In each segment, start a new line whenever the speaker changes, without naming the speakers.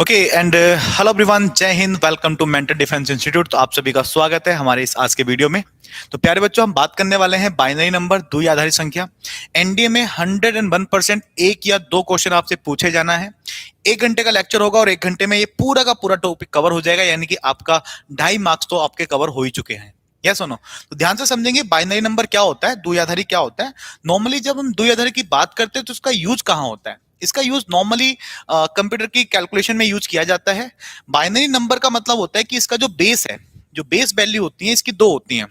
Okay and hello everyone, जय हिंद। Welcome to mental defence institute. तो आप सभी का स्वागत है हमारे इस आज के वीडियो में। तो प्यारे बच्चों, हम बात करने वाले हैं बाइनरी नंबर, द्वि आधारित संख्या। एनडीए में 101% एक या दो क्वेश्चन आपसे पूछे जाना है। 1 घंटे का लेक्चर होगा और 1 घंटे में ये पूरा का पूरा टॉपिक कवर हो जाएगा, यानी कि आपका 2.5 मार्क्स तो आपके कवर हो ही चुके हैं। यस और नो? तो ध्यान से समझेंगे बाइनरी नंबर क्या होता है, द्विआधारी क्या होता है। नॉर्मली जब हम द्विआधारी की बात करते हैं तो उसका यूज कहाँ होता है? इसका यूज नॉर्मली कंप्यूटर की कैलकुलेशन में यूज किया जाता है। बाइनरी नंबर का मतलब होता है कि इसका जो बेस है, जो बेस वैल्यू होती है इसकी दो होती हैं।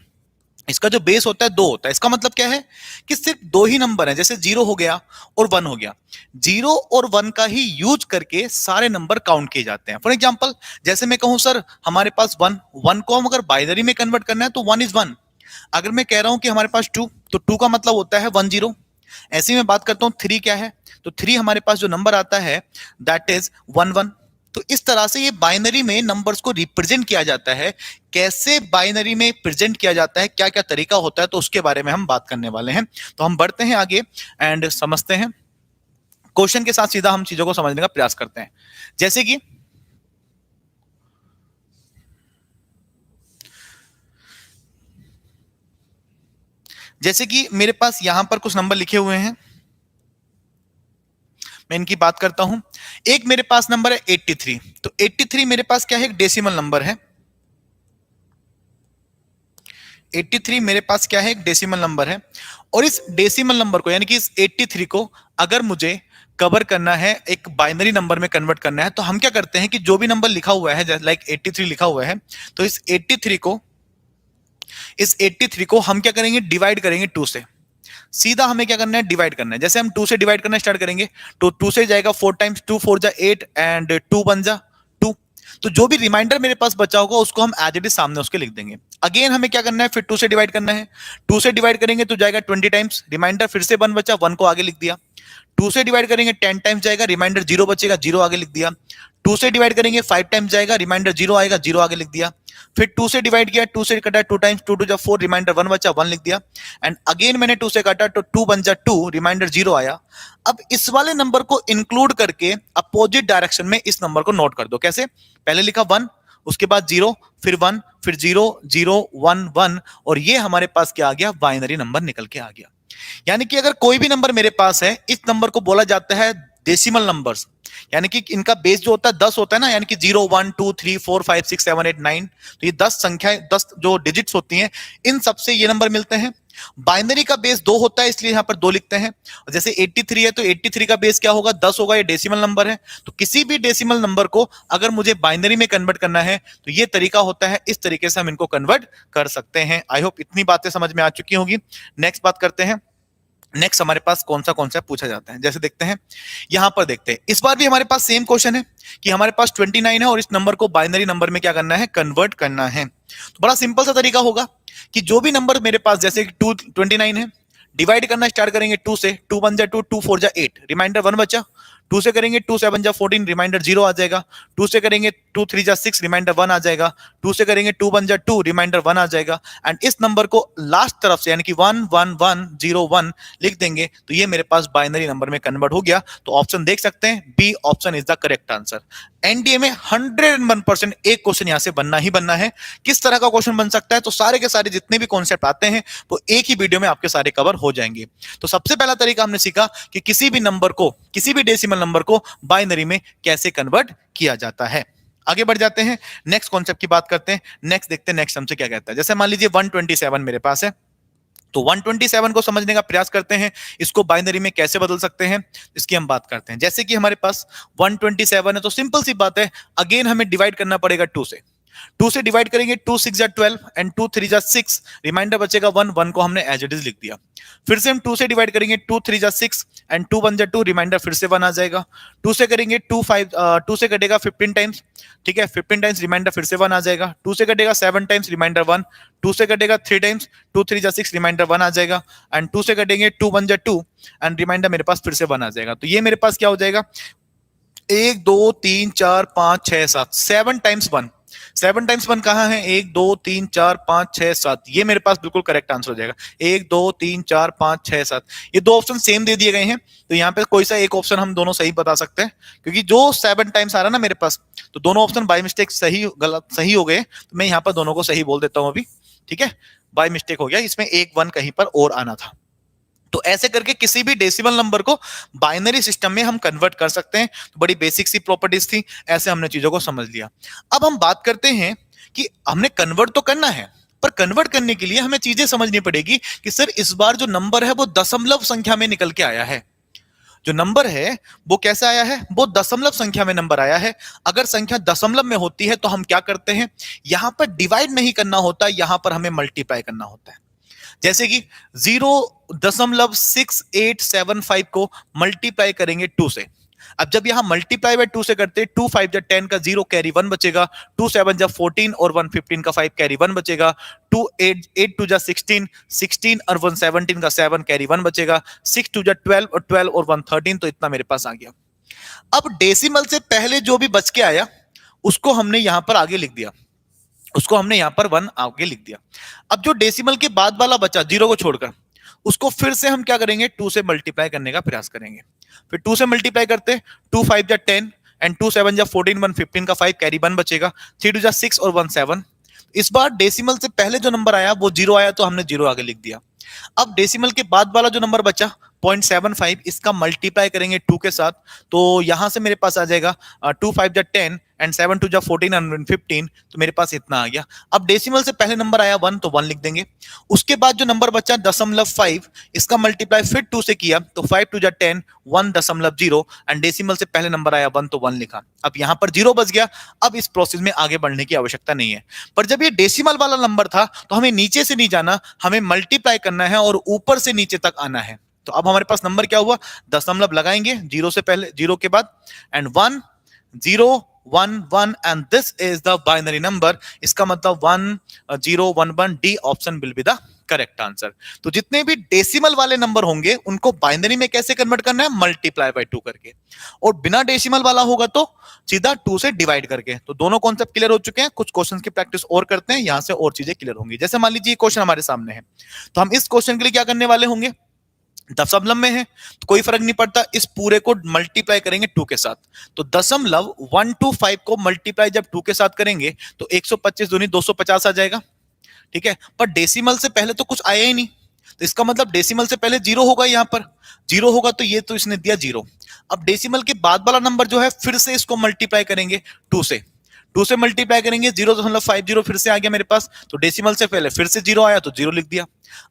इसका जो बेस होता है दो होता है। इसका मतलब क्या है कि सिर्फ दो ही नंबर है, जैसे 0 हो गया और 1 हो गया। 0 और 1 का ही यूज करके सारे नंबर काउंट किए जाते हैं। फॉर एग्जांपल, जैसे मैं कहूं सर हमारे पास 1 को हम अगर बाइनरी में कन्वर्ट करना है तो 1 इज 1। अगर मैं कह रहा हूं कि हमारे पास 2, तो 2 का मतलब होता है 1 0। ऐसे में बात करता हूं 3 क्या है, तो 3 हमारे पास जो नंबर आता है दैट इज 1 1। तो इस तरह से ये बाइनरी में नंबर्स को रिप्रेजेंट किया जाता है। कैसे बाइनरी में प्रेजेंट किया जाता है, क्या क्या तरीका होता है, तो उसके बारे में हम बात करने वाले हैं। तो हम बढ़ते हैं आगे एंड समझते हैं। क्वेश्चन के साथ सीधा हम चीजों को समझने का प्रयास करते हैं। जैसे कि मेरे पास यहां पर कुछ नंबर लिखे हुए हैं, मैं इनकी बात करता हूं। एक मेरे पास नंबर है 83। तो 83 मेरे पास क्या है, एक डेसिमल नंबर है। 83 मेरे पास क्या है, एक डेसिमल नंबर है। और इस डेसिमल नंबर को, यानी कि इस 83 को अगर मुझे कवर करना है, एक बाइनरी नंबर में कन्वर्ट करना है, तो हम क्या करते हैं कि जो भी नंबर लिखा हुआ है, जैसे लाइक 83 लिखा हुआ है, तो इस 83 को हम क्या करेंगे, डिवाइड करेंगे 2 से। सीधा हमें क्या करना है, डिवाइड करना है। जैसे हम 2 से डिवाइड करना स्टार्ट करेंगे तो 2 से जाएगा 4 टाइम्स, 2 4 जा 8 एंड 2 1 जा 2। तो जो भी रिमाइंडर मेरे पास बचा होगा उसको हम एज इट इज सामने उसके लिख देंगे। अगेन हमें क्या करना है, फिर 2 से डिवाइड करना है। 2 से डिवाइड करेंगे तो जाएगा 20 टाइम्स, रिमाइंडर फिर से 1 बचा, 1 को आगे लिख दिया। 2 से डिवाइड करेंगे 10 टाइम्स जाएगा, रिमाइंडर 0 बचेगा, 0 आगे लिख दिया। 2 से डिवाइड करेंगे 5 टाइम्स जाएगा, रिमाइंडर 0 आएगा, 0 आगे लिख दिया। फिर 2 से डिवाइड किया, 2 से कटा 2 टाइम्स, 2 2 जा 4, रिमाइंडर 1 बचा, 1 लिख दिया। एंड अगेन मैंने 2 से काटा तो 2 1 जा 2, रिमाइंडर 0 आया। अब इस वाले नंबर को इंक्लूड करके अपोजिट डायरेक्शन में इस नंबर को नोट कर दो। कैसे? पहले लिखा 1, उसके बाद 0, फिर 1, फिर 0 0 1 1, और ये हमारे पास क्या आ गया, बाइनरी नंबर निकल के आ गया। यानी कि अगर कोई भी नंबर मेरे पास है, इस नंबर को बोला जाता है डेसिमल नंबर्स। यानी कि इनका बेस जो होता है 10 होता है ना, यानी कि 0 1 2 3 4 5 6 7 8 9। तो ये 10 संख्याएं, 10 जो डिजिट्स होती हैं, इन सबसे ये नंबर मिलते हैं। बाइनरी का बेस 2 होता है, इसलिए यहां पर 2 लिखते हैं। और जैसे 83 है तो 83 का बेस क्या होगा, 10 होगा, ये डेसिमल नंबर है। तो किसी भी डेसिमल नंबर को अगर मुझे बाइनरी में कन्वर्ट करना है तो ये तरीका होता है, इस तरीके से हम इनको कन्वर्ट कर सकते हैं। आई होप इतनी बातें समझ में आ चुकी होगी। नेक्स्ट बात करते हैं। नेक्स्ट हमारे पास कौन सा कॉन्सेप्ट पूछा जाता है, जैसे देखते हैं। यहां पर देखते हैं, इस बार भी हमारे पास सेम क्वेश्चन है कि हमारे पास 29 है और इस नंबर को बाइनरी नंबर में क्या करना है, कन्वर्ट करना है। तो बड़ा सिंपल सा तरीका होगा कि जो भी नंबर मेरे पास, जैसे कि 29 है, डिवाइड करना स्टार्ट करेंगे 2 से। 2 1 जा 2, 2 4 जा 8, रिमाइंडर 1 बचा। 2 से करेंगे 2 7 जा 14, रिमाइंडर 0 आ जाएगा। 2 से करेंगे 2 3 जा 6, रिमाइंडर 1 आ जाएगा। 2 से करेंगे 2 1 जा 2, रिमाइंडर 1 आ जाएगा। एंड इस नंबर को लास्ट तरफ से, यानी कि 1 1 1 0 1 लिख देंगे, तो ये मेरे पास बाइनरी नंबर में कन्वर्ट हो गया। तो ऑप्शन देख सकते हैं, B option is the correct answer. NDA में 101% एक क्वेश्चन यहां से बनना ही बनना है। किस तरह का क्वेश्चन बन सकता है, तो सारे के सारे जितने भी कॉन्सेप्ट आते हैं वो एक ही वीडियो में आपके सारे कवर हो जाएंगे। तो सबसे पहला तरीका हमने सीखा कि किसी भी नंबर को, किसी भी डेसिमल नंबर को बाइनरी में कैसे कन्वर्ट किया जाता है। आगे बढ़ जाते हैं, नेक्स्ट कॉन्सेप्ट की बात करते हैं। नेक्स्ट देखते हैं, नेक्स्ट हमसे क्या कहता है। जैसे मान लीजिए 127 मेरे पास है, तो 127 को समझने का प्रयास करते हैं, इसको बाइनरी में कैसे बदल सकते हैं, इसकी हम बात करते हैं। जैसे कि हमारे पास 127 है, तो सिंपल सी बात है, अगेन हमें डिवाइड करना पड़ेगा 2 से। 2 से डिवाइड करेंगे, 2 6 जा 12 एंड 2 3 जा 6, रिमाइंडर बचेगा 1, 1 को हमने एज इट इज लिख दिया। फिर से हम 2 से डिवाइड करेंगे, 2 3 जा 6 एंड 2 1 जा 2, रिमाइंडर फिर से 1 आ जाएगा। 2 से करेंगे 2 से कटेगा 15 टाइम्स, ठीक है, 15 टाइम्स, रिमाइंडर फिर से 1 आ जाएगा। 2 से कटेगा 7 टाइम्स, रिमाइंडर 1। 2 से कटेगा 3 टाइम्स, 2 3 जा 6, रिमाइंडर 1 आ जाएगा। एंड 2 से कटेंगे 2 1 जा 2 एंड रिमाइंडर मेरे पास फिर से 1 आ जाएगा। तो ये मेरे पास क्या हो जाएगा, 1 2 3 4 5 6 7, 7 टाइम्स 1, 7 टाइम्स 1 कहाँ है? 1 2 3 4 5 6 7, ये मेरे पास बिल्कुल करेक्ट आंसर हो जाएगा। 1 2 3 4 5 6 7, ये दो ऑप्शन सेम दे दिए गए हैं, तो यहाँ पे कोई सा एक ऑप्शन हम दोनों सही बता सकते हैं, क्योंकि जो 7 टाइम्स आ रहा है ना मेरे पास, तो दोनों ऑप्शन बाय मिस्टेक सही गलत सही हो गए, तो मैं यहाँ पर दोनों को सही बोल देता हूँ अभी। ठीक है, बाय मिस्टेक हो गया, इसमें एक 1 कहीं पर और आना था। तो ऐसे करके किसी भी डेसिमल नंबर को बाइनरी सिस्टम में हम कन्वर्ट कर सकते हैं। तो बड़ी बेसिक सी प्रॉपर्टीज थी, ऐसे हमने चीजों को समझ लिया। अब हम बात करते हैं कि हमने कन्वर्ट तो करना है, पर कन्वर्ट करने के लिए हमें चीजें समझनी पड़ेगी कि सर इस बार जो नंबर है वो दशमलव संख्या में निकल के आया है। जो नंबर है वो कैसे आया है? वो दशमलव संख्या में नंबर आया है। अगर संख्या दशमलव में होती है तो हम क्या करते हैं, यहां पर डिवाइड नहीं करना होता, यहां पर हमें मल्टीप्लाई करना होता है। जैसे कि 0.6875 को मल्टीप्लाई करेंगे 2 से। अब जब यहां मल्टीप्लाई बाय 2 से करते हैं, 2 5 जा 10 का 0 कैरी 1 बचेगा, 2 7 जा 14 और 1 15 का 5 कैरी 1 बचेगा, 2 8 8 2 जा 16, 16 और 1 17 का 7 कैरी 1 बचेगा, 6 2 जा 12 और 12 और 1 13, तो इतना मेरे पास आ गया। अब डेसिमल से पहले जो भी बच के आया उसको हमने यहां पर आगे लिख दिया, उसको हमने यहां पर 1 आगे लिख दिया। अब जो डेसिमल के बाद वाला बचा 0 को छोड़कर, उसको फिर से हम क्या करेंगे, 2 से मल्टीप्लाई करने का प्रयास करेंगे। फिर 2 से मल्टीप्लाई करते, 2 5 जा 10 एंड 2 7 जा 14, 1 15 का 5 कैरी 1 बचेगा, 3 2 जा 6 और 1 7। इस बार डेसिमल से पहले जो नंबर आया वो 0 आया, तो हमने 0 आगे लिख दिया। अब डेसिमल के बाद वाला जो नंबर बचा 0.75, इसका मल्टीप्लाई करेंगे 2 के साथ, तो यहां से मेरे पास आ जाएगा 2 5 जा 10 एंड 7 2 जा 14 एंड 15, तो मेरे पास इतना आ गया। अब डेसिमल से पहले नंबर आया 1, तो 1 लिख देंगे। उसके बाद जो नंबर बचा 0.5, इसका मल्टीप्लाई फिर 2 से किया, तो 5 2 जा 10, 1.0 एंड डेसिमल से पहले नंबर आया 1, तो 1 लिखा। अब यहां पर 0 बच गया। अब इस प्रोसेस में आगे बढ़ने की आवश्यकता नहीं है। पर जब ये डेसिमल वाला नंबर था तो हमें नीचे से नहीं जाना, हमें मल्टीप्लाई करना है और ऊपर से नीचे तक आना है। तो अब हमारे पास नंबर क्या हुआ, दशमलव लगाएंगे 0 से पहले, 0 के बाद and 1 0 1 1 and this is the binary number. इसका मतलब 1 0 1 1, D option will be the correct answer. तो जितने भी डेसिमल वाले नंबर होंगे उनको बाइनरी में कैसे कन्वर्ट करना है, मल्टीप्लाई बाय 2 करके, और बिना डेसिमल वाला होगा तो सीधा 2 से डिवाइड करके। तो दोनों कॉन्सेप्ट क्लियर हो चुके हैं। कुछ क्वेश्चन की प्रैक्टिस और करते हैं, यहां से और चीजें क्लियर होंगी। जैसे मान लीजिए क्वेश्चन हमारे सामने है, तो हम इस क्वेश्चन के लिए क्या करने वाले होंगे, दशमलव में है तो कोई फर्क नहीं पड़ता, इस पूरे को मल्टीप्लाई करेंगे 2 के साथ। तो दशमलव 125 को मल्टीप्लाई जब 2 के साथ करेंगे तो 125 दूनी 250 आ जाएगा। ठीक है, पर डेसिमल से पहले तो कुछ आया ही नहीं, तो इसका मतलब डेसिमल से पहले 0 होगा, यहां पर 0 होगा, तो ये तो इसने दिया 0। अब डेसिमल के बाद वाला नंबर जो है फिर से इसको मल्टीप्लाई करेंगे 2 से, 2 से मल्टीप्लाई करेंगे 0.50 फिर से आ गया मेरे पास, तो डेसिमल से पहले फिर से 0 आया तो 0 लिख दिया।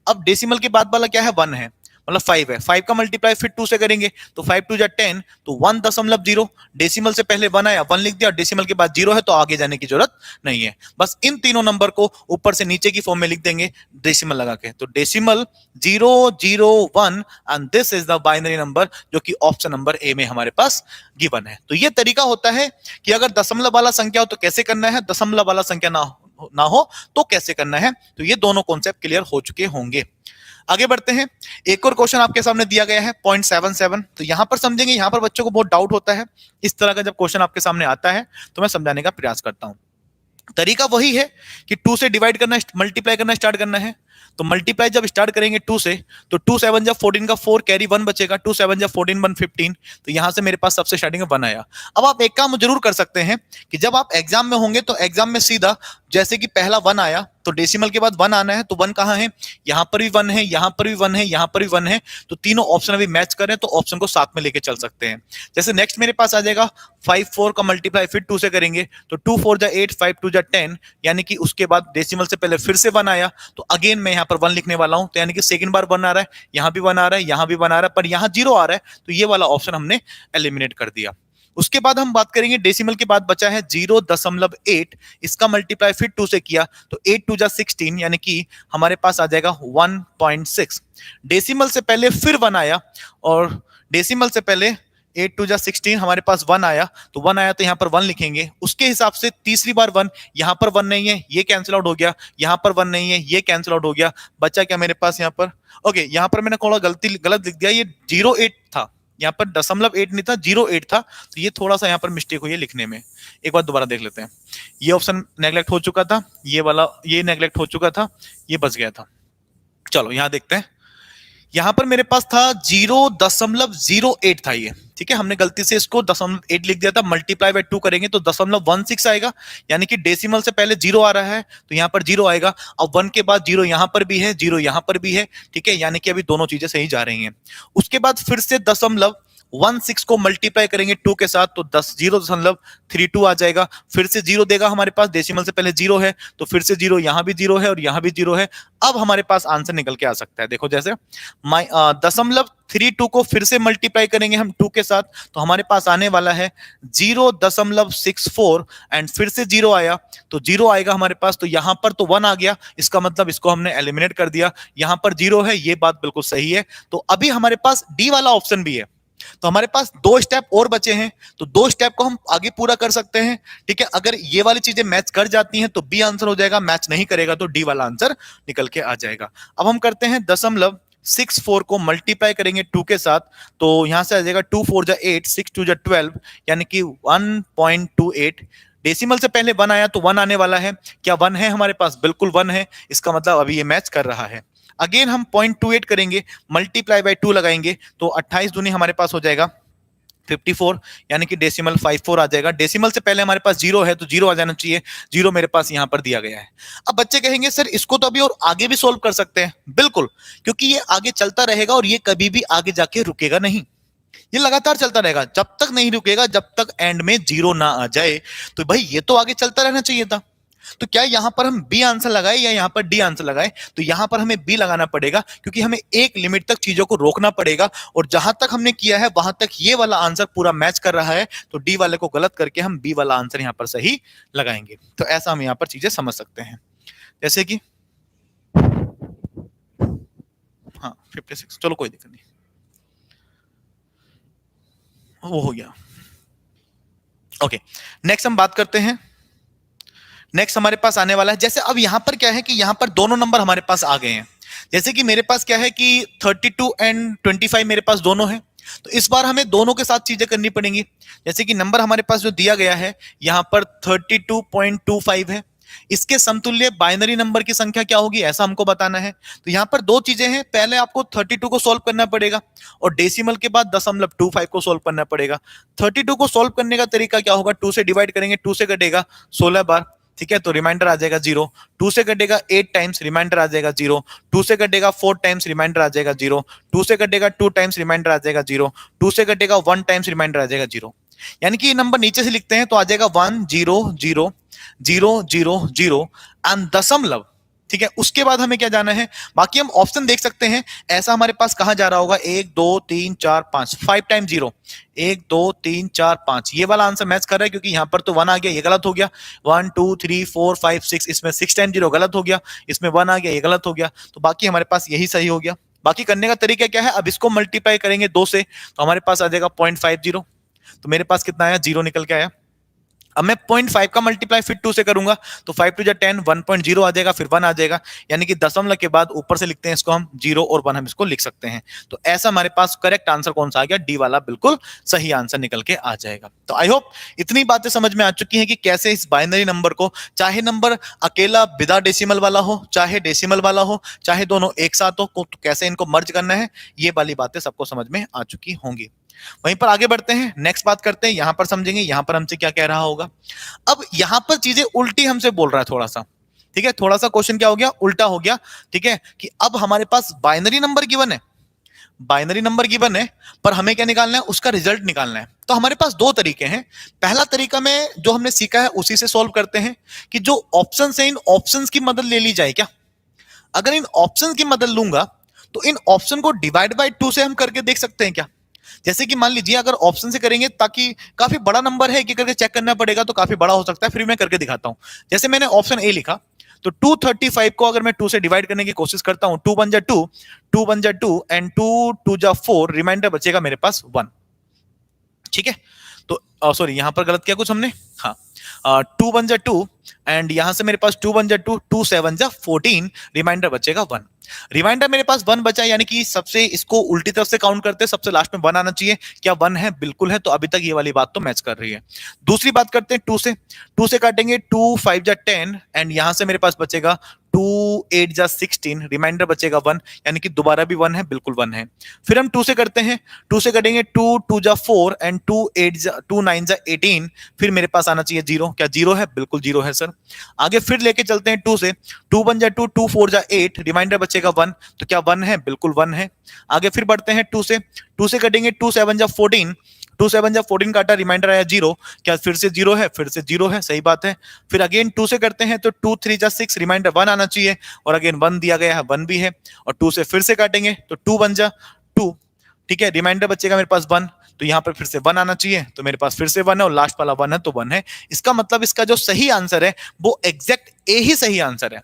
अब डेसिमल के बाद वाला क्या है, 1 है, मतलब 5 है, 5 का मल्टीप्लाई फिर 2 से करेंगे तो 5 2 जा 10, तो 1.0, डेसिमल से पहले 1 आया 1 लिख दिया, डेसिमल के बाद 0 है तो आगे जाने की जरूरत नहीं है। बस इन तीनों नंबर को ऊपर से नीचे की फॉर्म में लिख देंगे डेसिमल लगा के, तो decimal 0 0 1 and this is the binary number, जो कि ऑप्शन नंबर ए में हमारे पास गिवन है। तो ये तरीका होता है कि अगर दशमलव वाला संख्या हो तो कैसे करना है, दशमलव वाला संख्या ना हो तो कैसे करना है। तो ये दोनों कॉन्सेप्ट क्लियर हो चुके होंगे। आगे बढ़ते हैं, एक और क्वेश्चन आपके सामने दिया गया है 0.77। तो यहां पर समझेंगे, यहां पर बच्चों को बहुत डाउट होता है, इस तरह का जब क्वेश्चन आपके सामने आता है तो मैं समझाने का प्रयास करता हूं। तरीका वही है कि 2 से डिवाइड करना, मल्टीप्लाई करना स्टार्ट करना है। तो मल्टीप्लाई जब स्टार्ट करेंगे 2 से, तो 2 7 जब 14 का 4 कैरी 1 बचेगा, 2 7 जब 14 1 15, तो यहां से मेरे पास सबसे स्टार्टिंग में 1 आया। अब आप एक काम जरूर कर सकते हैं कि जब आप एग्जाम में होंगे तो एग्जाम में सीधा जैसे कि पहला 1 आया तो डेसिमल के बाद 1 आना है, तो 1 कहां है, यहां पर भी 1 है, यहां पर भी 1 है, यहां पर भी 1 है, तो तीनों ऑप्शन अभी मैच करें तो ऑप्शन को साथ में लेके चल सकते हैं। जैसे नेक्स्ट मेरे पास आ जाएगा 5 4 का मल्टीप्लाई फिर 2 से करेंगे, तो 2 4 जा 8 5 2 जा 10, यानी कि उसके बाद डेसिमल से पहले फिर से 1 आया, तो अगेन मैं यहां पर 1 लिखने वाला हूं, तो यानी कि सेकंड बार 1 आ रहा है, यहां भी 1 आ रहा है, यहां भी 1 आ रहा है, पर यहां 0 आ रहा है, तो ये वाला ऑप्शन हमने एलिमिनेट कर दिया। उसके बाद हम बात करेंगे डेसिमल के बाद बचा है 0.8, इसका मल्टीप्लाई फिर 2 से किया तो 8 2 जा 16, यानी कि हमारे पास आ जाएगा 1.6। डेसिमल से पहले फिर 1 आया, और डेसिमल से पहले 8 2 जा 16 हमारे पास 1 आया, तो 1 आया तो यहां पर 1 लिखेंगे। उसके हिसाब से तीसरी बार 1, यहां पर 1 नहीं है, ये कैंसिल आउट हो गया, यहां पर 1 नहीं है, ये कैंसिल आउट हो गया, बचा क्या मेरे पास यहां पर, ओके यहां पर मैंने थोड़ा गलत लिख दिया, ये 08 था, यहाँ पर 0.8 नहीं था, 0.8 था, तो ये थोड़ा सा यहाँ पर मिस्टेक हुई है लिखने में। एक बार दोबारा देख लेते हैं। ये ऑप्शन नेग्लेक्ट हो चुका था, ये वाला ये नेग्लेक्ट हो चुका था, ये बच गया था। चलो यहाँ देखते हैं। यहां पर मेरे पास था 0.08 था ये, ठीक है, हमने गलती से इसको 0.8 लिख दिया था। मल्टीप्लाई बाय 2 करेंगे तो 0.16 आएगा, यानी कि डेसिमल से पहले 0 आ रहा है तो यहां पर 0 आएगा। अब 1 के बाद 0 यहां पर भी है, 0 यहां पर भी है, ठीक है, यानी कि अभी दोनों चीजें सही जा रही हैं। उसके बाद फिर से 0.16 को मल्टीप्लाई करेंगे 2 के साथ तो 0.32 आ जाएगा। फिर से 0 देगा हमारे पास, डेसिमल से पहले 0 है तो फिर से 0, यहां भी 0 है और यहां भी 0 है। अब हमारे पास आंसर निकल के आ सकता है। देखो जैसे 0.32 को फिर से मल्टीप्लाई करेंगे हम 2 के साथ तो हमारे पास आने वाला है 0.64 एंड फिर से 0 आया तो 0 आएगा हमारे पास, तो यहां पर तो 1 आ गया, इसका मतलब इसको हमने एलिमिनेट कर दिया। यहां पर 0 है, ये बात बिल्कुल सही है। तो अभी हमारे पास डी वाला ऑप्शन भी है, तो हमारे पास 2 स्टेप और बचे हैं, तो 2 स्टेप को हम आगे पूरा कर सकते हैं, ठीक है। अगर ये वाली चीजें मैच कर जाती हैं तो बी आंसर हो जाएगा, मैच नहीं करेगा तो डी वाला आंसर निकल के आ जाएगा। अब हम करते हैं 0.64 को मल्टीप्लाई करेंगे 2 के साथ तो यहां से आ जाएगा 2 4 जा 8, 6 2 जा 12, यानी कि 1.28। डेसिमल से पहले 1 आया तो 1 आने वाला है। क्या 1 है हमारे पास? बिल्कुल 1 है, इसका मतलब अभी ये मैच कर रहा है। अगेन हम 0.28 करेंगे, मल्टीप्लाई बाय 2 लगाएंगे तो 28 दूनी हमारे पास हो जाएगा 54, यानी कि डेसिमल 54 आ जाएगा। डेसिमल से पहले हमारे पास 0 है तो 0 आ जाना चाहिए, 0 मेरे पास यहां पर दिया गया है। अब बच्चे कहेंगे सर इसको तो अभी और आगे भी सोल्व कर सकते हैं। बिल्कुल, क्योंकि ये आगे चलता रहेगा और ये कभी भी आगे जाके रुकेगा नहीं, ये लगातार चलता रहेगा, जब तक नहीं रुकेगा, जब तक एंड में 0 ना आ जाए। तो भाई ये तो आगे चलता रहना चाहिए था। तो क्या यहां पर हम बी आंसर लगाए या यहां पर डी आंसर लगाए? तो यहां पर हमें बी लगाना पड़ेगा, क्योंकि हमें एक लिमिट तक चीजों को रोकना पड़ेगा और जहां तक हमने किया है वहां तक ये वाला आंसर पूरा मैच कर रहा है, तो डी वाले को गलत करके हम बी वाला आंसर यहां पर सही लगाएंगे। तो ऐसा हम यहां पर चीजें समझ सकते हैं, जैसे कि हाँ 56, चलो कोई दिक्कत नहीं, वो हो गया। ओके, नेक्स्ट हम बात करते हैं। नेक्स्ट हमारे पास आने वाला है, जैसे अब यहां पर क्या है कि यहां पर दोनों नंबर हमारे पास आ गए हैं। जैसे कि मेरे पास क्या है कि 32 एंड 25 मेरे पास दोनों है, तो इस बार हमें दोनों के साथ चीजें करनी पड़ेंगी। जैसे कि नंबर हमारे पास जो दिया गया है यहां पर 32.25 है, इसके समतुल्य बाइनरी नंबर की संख्या क्या होगी ऐसा हमको बताना है। तो यहां पर दो चीजें हैं, पहले आपको 32 को सॉल्व करना पड़ेगा और डेसिमल के बाद 0.25 को सॉल्व करना पड़ेगा। 32 को सॉल्व करने का तरीका क्या होगा? 2 से डिवाइड करेंगे, 2 से कटेगा 16 बार, ठीक है, तो रिमाइंडर आ जाएगा 0। 2 से कटेगा 8 टाइम्स, रिमाइंडर आ जाएगा 0। 2 से कटेगा 4 टाइम्स, रिमाइंडर आ जाएगा 0। 2 से कटेगा 2 टाइम्स, रिमाइंडर आ जाएगा 0। 2 से कटेगा 1 टाइम्स, रिमाइंडर आ जाएगा 0। यानी कि ये नंबर नीचे से लिखते हैं तो आ जाएगा 1 0 0 0 0 0 एंड दशमलव, ठीक है। उसके बाद हमें क्या जाना है, बाकी हम ऑप्शन देख सकते हैं। ऐसा हमारे पास कहा जा रहा होगा 1 2 3 4 5, 5 टाइम 0, 1 2 3 4 5, ये वाला आंसर मैच कर रहा है क्योंकि यहां पर तो 1 आ गया, ये गलत हो गया। 1 2 3 4 5 6, इसमें 6 टाइम 0 गलत हो गया, इसमें 1 आ गया, ये गलत हो गया, तो बाकी हमारे पास यही सही हो गया। बाकी करने का तरीका क्या है, अब इसको मल्टीप्लाई करेंगे 2 से तो हमारे पास आ जाएगा 0.50, तो मेरे पास कितना आया, 0 निकल के आया। अब मैं 0.5 का मल्टीप्लाई फिर 2 से करूंगा तो 5 2 10, 1.0 आ जाएगा, फिर 1 आ जाएगा, यानी कि दशमलव के बाद ऊपर से लिखते हैं इसको हम 0 और 1 हम इसको लिख सकते हैं। तो ऐसा हमारे पास करेक्ट आंसर कौन सा आ गया, डी वाला बिल्कुल सही आंसर निकल के आ जाएगा। तो आई होप इतनी बातें समझ में आ चुकी हैं कि कैसे इस बाइनरी नंबर को, चाहे नंबर अकेला बिना डेसिमल वाला हो, चाहे डेसिमल वाला हो, चाहे दोनों एक साथ हो, तो कैसे इनको मर्ज करना है, ये वाली बातें सबको समझ में आ चुकी होंगी। वहीं पर आगे बढ़ते हैं, नेक्स्ट बात करते हैं, यहां पर समझेंगे यहां पर हमसे क्या कह रहा होगा। अब यहां पर चीजें उल्टी हमसे बोल रहा है थोड़ा सा, ठीक है, थोड़ा सा क्वेश्चन क्या हो गया, उल्टा हो गया, ठीक है, कि अब हमारे पास बाइनरी नंबर गिवन है, बाइनरी नंबर गिवन है, पर हमें क्या निकालना है, उसका रिजल्ट निकालना है। तो हमारे पास दो तरीके हैं। पहला तरीका में जो हमने सीखा है उसी से सॉल्व करते हैं कि जो ऑप्शन है इन ऑप्शंस की मदद ले ली जाए क्या। अगर इन ऑप्शन की मदद लूंगा तो इन ऑप्शन को डिवाइड बाय 2 से हम करके देख सकते हैं क्या। जैसे कि मान लीजिए अगर ऑप्शन से करेंगे, ताकि काफी बड़ा नंबर है कि करके चेक करना पड़ेगा तो काफी बड़ा हो सकता है, फिर मैं करके दिखाता हूं। जैसे मैंने ऑप्शन ए लिखा तो 235 को अगर मैं 2 से डिवाइड करने की कोशिश करता हूं, 2 1 जा 2, 2 1 जा 2 एंड 2 2 जा 4, रिमाइंडर बचेगा मेरे पास 1, ठीक है। तो सॉरी यहां पर गलत किया कुछ हमने, हाँ 2 1 जा 2 एंड यहां से मेरे पास 2 1 जा 2, 2 7 जा 14, रिमाइंडर बचेगा 1। रिमाइंडर मेरे पास 1 बचा, यानी कि सबसे इसको उल्टी तरफ से काउंट करते हैं, सबसे लास्ट में 1 आना चाहिए। क्या 1 है? बिल्कुल है। तो अभी तक ये वाली बात तो मैच कर रही है। दूसरी बात करते हैं 2 से। 2 से काटेंगे, 2 5 जा 10 एंड यहां से मेरे पास बचेगा 2 8 जा 16, रिमाइंडर बचेगा 1, यानी कि दोबारा भी 1 है, बिल्कुल 1 है। फिर हम 2 से करते हैं, 2 से कटेंगे 2 2 जा 4 एंड 2 9 जा 18, फिर मेरे पास आना चाहिए 0। क्या 0 है? बिल्कुल 0 है सर। आगे फिर लेके चलते हैं 2 से, 2 1 जा 2, 2 4 जा 8, रिमाइंडर बचेगा 1। तो क्या 1 है? बिल्कुल 1 है। आगे फिर बढ़ते हैं 2 से, 2 से कटेंगे 2 7 जा 14, 2 7 जा 14 काटा, रिमाइंडर आया 0। क्या फिर से 0 है? फिर से 0 है, सही बात है। फिर अगेन 2 से करते हैं तो 2 3 जा 6, रिमाइंडर 1 आना चाहिए, और अगेन 1 दिया गया है, 1 भी है। और 2 से फिर से काटेंगे तो 2 1 जा 2, ठीक है, रिमाइंडर बचेगा मेरे पास 1, तो यहां पर फिर से 1 आना चाहिए, तो मेरे पास फिर से 1 है, और लास्ट वाला 1 है तो 1 है। इसका मतलब इसका जो सही आंसर है वो एग्जैक्ट ए ही सही आंसर है,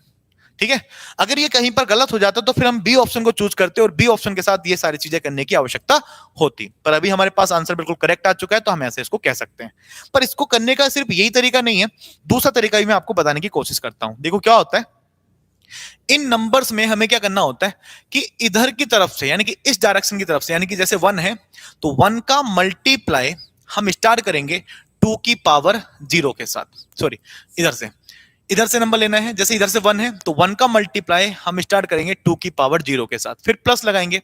ठीक है। अगर ये कहीं पर गलत हो जाता तो फिर हम बी ऑप्शन को चूज करते और बी ऑप्शन के साथ ये सारी चीजें करने की आवश्यकता होती, पर अभी हमारे पास आंसर बिल्कुल करेक्ट आ चुका है, तो हम ऐसे इसको कह सकते हैं। पर इसको करने का सिर्फ यही तरीका नहीं है, दूसरा तरीका भी मैं आपको बताने की कोशिश करता हूं। देखो क्या होता है, इन नंबर्स में हमें क्या करना होता है कि इधर की तरफ से, यानी कि इस डायरेक्शन की तरफ से, यानी कि जैसे 1 है तो 1 का मल्टीप्लाई हम स्टार्ट करेंगे 2 की पावर 0 के साथ। सॉरी, इधर से नंबर लेना है। जैसे इधर से 1 है तो 1 का मल्टीप्लाई हम स्टार्ट करेंगे 2 की पावर 0 के साथ, फिर प्लस लगाएंगे,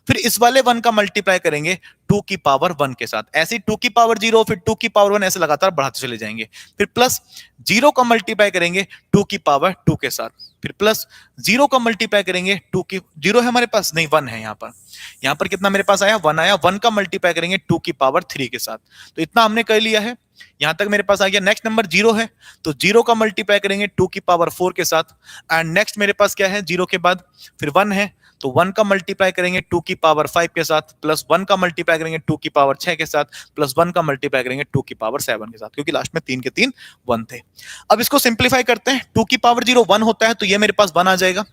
फिर इस वाले 1 का मल्टीप्लाई करेंगे 2 की पावर 1 के साथ, ऐसे 2 की पावर 0 फिर 2 की पावर 1, ऐसे लगातार बढ़ाते चले जाएंगे। फिर प्लस 0 का मल्टीप्लाई करेंगे 2 की पावर 2 के साथ, फिर प्लस 0 का मल्टीप्लाई करेंगे 2 की, 0 है हमारे पास, नहीं 1 है यहाँ पर कितना मेरे पास आया? 1 आया। 1 का मल्टीप्लाई करेंगे 2 की पावर 3 के साथ, तो इतना हमने कर लिया है, यहां तक मेरे पास आ गया। नेक्स्ट नंबर 0 है तो 0 का मल्टीप्लाई करेंगे 2 की पावर 4 के साथ, एंड नेक्स्ट मेरे पास क्या है? 0 के बाद फिर 1 है तो 1 का मल्टीप्लाई करेंगे 2 की पावर 5 के साथ, प्लस 1 का मल्टीप्लाई करेंगे 2 की पावर 6 के साथ, प्लस 1 का मल्टीप्लाई करेंगे 2 की पावर 7 के साथ, क्योंकि लास्ट में 3 के 3 1 थे। अब इसको सिंप्लीफाई करते हैं, 2 की पावर 0 1 होता है तो ये मेरे पास 1 आ जाएगा,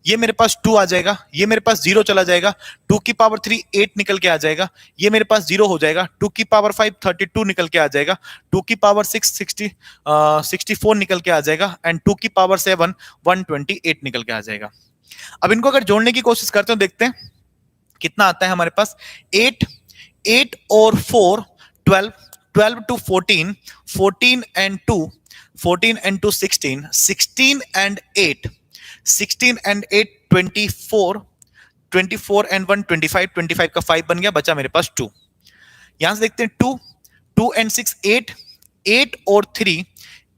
ये मेरे पास 2 आ जाएगा, ये मेरे पास 0 चला जाएगा, 2 की पावर 3 8 निकल के आ जाएगा, ये मेरे पास 0 हो जाएगा, 2 की पावर 5 32 निकल के आ जाएगा, 2 की पावर 6 64 निकल के आ जाएगा, एंड 2 की पावर 7 128 निकल के आ जाएगा। अब इनको अगर जोड़ने की कोशिश करते हो, देखते हैं कितना आता है हमारे पास। 8 8 और 4 12, 12 to 14, 14 and 2, 14 and 2 16, 16 and 8, 16 and 8 24, 24 and 1 25, 25 का 5 बन गया, बचा मेरे पास 2। यहां से देखते हैं 2 2 एंड 6 8, 8 और 3,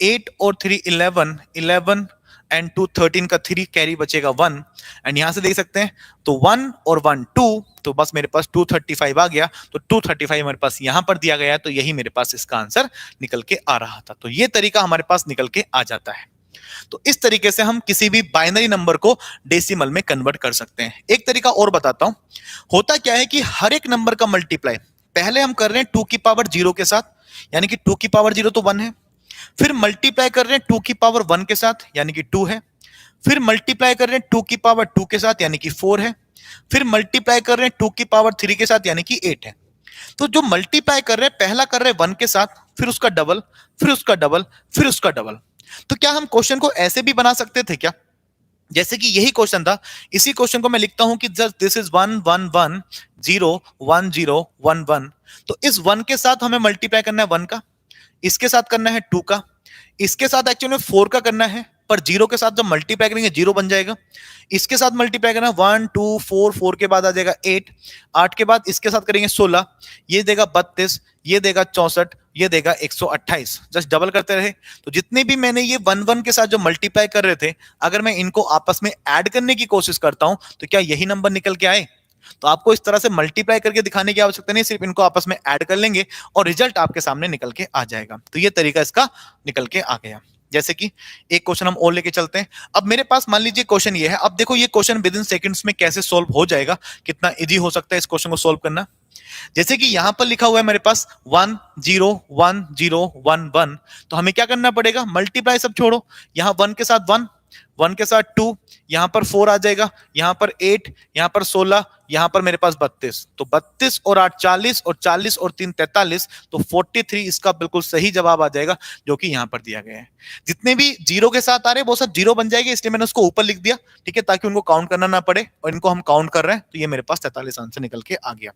8 और 3 11, 11 एंड 2 13 का 3 कैरी बचेगा 1, एंड यहां से देख सकते हैं तो 1 और 1 2, तो बस मेरे पास 235 आ गया, तो 235 मेरे पास यहां पर दिया गया है, तो यही मेरे पास इसका आंसर निकल के आ रहा था। तो ये तरीका हमारे पास निकल के आ जाता है। तो इस तरीके से हम किसी भी बाइनरी नंबर को डेसिमल में कन्वर्ट कर सकते हैं। एक तरीका और बताता हूं, होता क्या है कि हर एक नंबर का मल्टीप्लाई पहले हम कर रहे हैं 2 की पावर 0 के साथ, यानी कि 2 की पावर 0 तो 1 है, फिर मल्टीप्लाई कर रहे हैं 2 की पावर 1 के साथ, यानी कि 2 है, फिर मल्टीप्लाई कर रहे हैं 2 की पावर 2 के साथ, यानी कि 4 है, फिर मल्टीप्लाई कर रहे हैं 2 की पावर 3 के साथ, यानी कि 8 है। तो जो मल्टीप्लाई कर रहे हैं, पहला कर रहे हैं 1 के साथ, फिर उसका डबल, फिर उसका डबल, फिर उसका डबल। तो क्या हम क्वेश्चन को ऐसे भी बना सकते थे क्या? जैसे कि यही क्वेश्चन था, इसी क्वेश्चन को मैं लिखता हूं कि जस्ट दिस इज 1 1 1 0 1 0 1 1, तो इस 1 के साथ हमें मल्टीप्लाई करना है 1 का, इसके साथ करना है 2 का, इसके साथ एक्चुअली 4 का करना है, पर 0 के साथ जब मल्टीप्लाई करेंगे 0 बन जाएगा, इसके साथ मल्टीप्लाई करना 1 2 4, 4 के बाद आ जाएगा 8, 8 के बाद इसके साथ करेंगे 16, ये देगा 32, ये देगा 64, ये देगा 128। जस्ट डबल करते रहे, तो जितने भी मैंने ये 1 1 के साथ जो मल्टीप्लाई कर रहे थे, अगर मैं इनको आपस में ऐड करने की कोशिश करता हूं तो क्या यही नंबर निकल के आए? तो आपको इस तरह से मल्टीप्लाई करके दिखाने की आवश्यकता नहीं, सिर्फ इनको आपस में ऐड कर लेंगे और रिजल्ट आपके सामने निकल के आ जाएगा। तो ये तरीका इसका निकल के आ गया। जैसे कि एक क्वेश्चन हम और लेके चलते हैं। अब मेरे पास मान लीजिए क्वेश्चन ये है, अब देखो ये क्वेश्चन विद इन सेकंड्स में कैसे सॉल्व हो जाएगा, कितना इजी हो सकता है इस क्वेश्चन को सॉल्व करना। जैसे कि यहां पर लिखा हुआ है मेरे पास 1 0 1 0 1 1, तो हमें क्या करना पड़ेगा? मल्टीप्लाई सब छोड़ो, यहां 1 के साथ 1, 1 के साथ 2, यहां पर 4 आ जाएगा, यहां पर 8, यहां पर 16, यहां पर मेरे पास 32। तो 32 और 8 40, और 40 और 3 43, तो 43 इसका बिल्कुल सही जवाब आ जाएगा, जो कि यहां पर दिया गया है। जितने भी जीरो के साथ आ रहे हैं वो सब जीरो बन जाएंगे, इसलिए मैंने उसको ऊपर लिख दिया, ठीक है, ताकि उनको काउंट करना ना पड़े, और इनको हम काउंट कर रहे हैं, तो ये मेरे पास 43 आंसर निकल के आ गया।